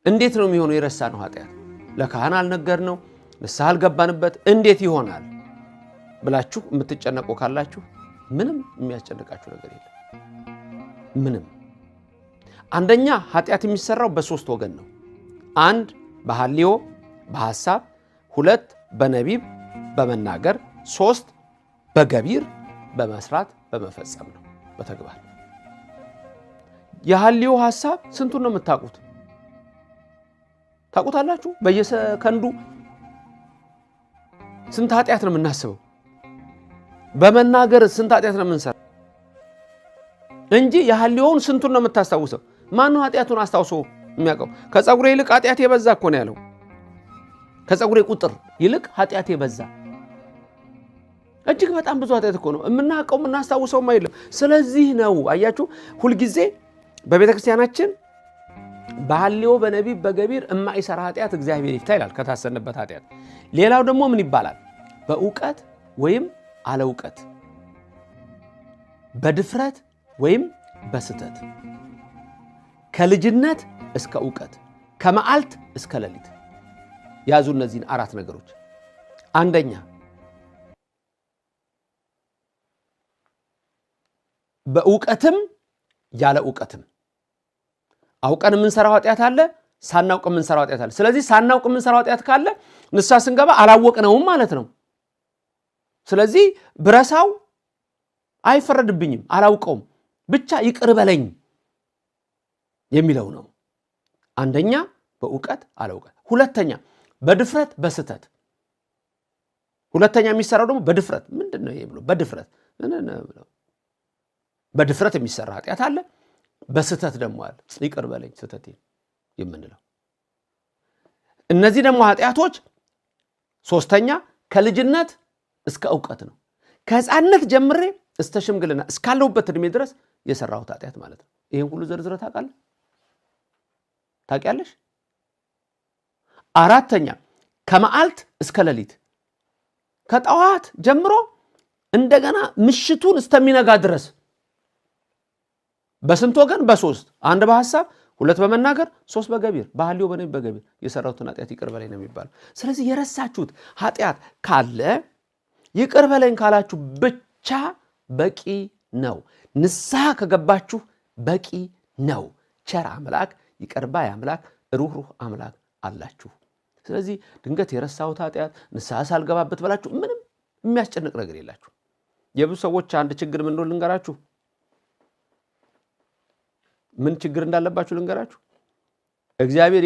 እንዴት ነው የሚሆነው? የረሳነው ኃጢአት ለካህን አልነገርነው ንስሐ አልገባንበት እንዴት ይሆናል ብላችሁ የምትጨነቁ ካላችሁ ምንም የሚያስጨንቃችሁ ነገር የለም። ምንም። አንደኛ ኃጢአት የሚሰራው በሶስት ወገን ነው። አንድ በሐልዮ በሐሳብ፣ ሁለት በነቢብ በመናገር፣ ሶስት በገቢር በመስራት በመፈጸም ነው በተግባር። የሐልዮ ሐሳብ ስንቱን ነው የምታውቁት? ታውቁታላችሁ? በየሰከንዱ ስንት ኃጢአት ነው የምናስበው? በመናገር ስንት ኃጢአት ነው የምንሰራው እንጂ የሐልዮውን ስንቱን ነው የምታስታውሰው? ማን ነው ኃጢአቱን አስታውሶ የሚያውቀው? ከጸጉሬ ይልቅ ኃጢአት የበዛ እኮ ነው ያለው። ከጸጉሬ ቁጥር ይልቅ ኃጢአት የበዛ እጅግ በጣም ብዙ ኃጢአት እኮ ነው የምናውቀው የምናስታውሰው አይደለም። ስለዚህ ነው አያችሁ ሁልጊዜ በቤተክርስቲያናችን በሐልዮ በነቢብ በገቢር የማይሰራ ኃጢአት እግዚአብሔር ይፍታ ይላል ከታሰነበት ኃጢአት። ሌላው ደግሞ ምን ይባላል? በእውቀት ወይም አለ እውቀት፣ በድፍረት ወይም በስተት፣ ከልጅነት እስከ እውቀት፣ ከመዓልት እስከ ሌሊት ያዙ እነዚህን አራት ነገሮች። አንደኛ በእውቀትም ያለ እውቀትም። አውቀን የምንሰራው ኃጢአት አለ፣ ሳናውቅ የምንሰራው ኃጢአት አለ። ስለዚህ ሳናውቅ የምንሰራው ኃጢአት ካለ ንስሐ ስንገባ አላወቅነውም ማለት ነው። ስለዚህ ብረሳው አይፈረድብኝም፣ አላውቀውም፣ ብቻ ይቅር በለኝ የሚለው ነው። አንደኛ በእውቀት አለ እውቀት። ሁለተኛ በድፍረት በስተት። ሁለተኛ የሚሰራው ደግሞ በድፍረት ምንድነው ይሄ ብሎ በድፍረት በድፍረት የሚሰራ ኃጢአት አለ፣ በስተት ደግሞ አለ ይቅር በለኝ ስተቴ የምንለው። እነዚህ ደግሞ ኃጢአቶች ሶስተኛ ከልጅነት እስከ እውቀት ነው። ከሕፃንነት ጀምሬ እስከ ሽምግልና እስካለሁበት እድሜ ድረስ የሰራሁት ኃጢአት ማለት ነው። ይሄን ሁሉ ዘርዝረህ ታውቃለህ? ታውቂያለሽ? አራተኛ ከመዓልት እስከ ሌሊት፣ ከጠዋት ጀምሮ እንደገና ምሽቱን እስከሚነጋ ድረስ በስንት ወገን? በሶስት። አንድ በሐሳብ፣ ሁለት በመናገር፣ ሶስት በገቢር፣ በሐልዮ በነቢብ በገቢር የሰራሁትን ኃጢአት ይቅር በለኝ ነው የሚባለው። ስለዚህ የረሳችሁት ኃጢአት ካለ ይቅር በለኝ ካላችሁ ብቻ በቂ ነው። ንስሐ ከገባችሁ በቂ ነው። ቸር አምላክ፣ ይቅር ባይ አምላክ፣ ሩህሩህ አምላክ አላችሁ። ስለዚህ ድንገት የረሳሁት ኃጢአት ንስሐ ሳልገባበት ብላችሁ ምንም የሚያስጨንቅ ነገር የላችሁ። የብዙ ሰዎች አንድ ችግር ምን እንደሆነ ልንገራችሁ። ምን ችግር እንዳለባችሁ ልንገራችሁ። እግዚአብሔር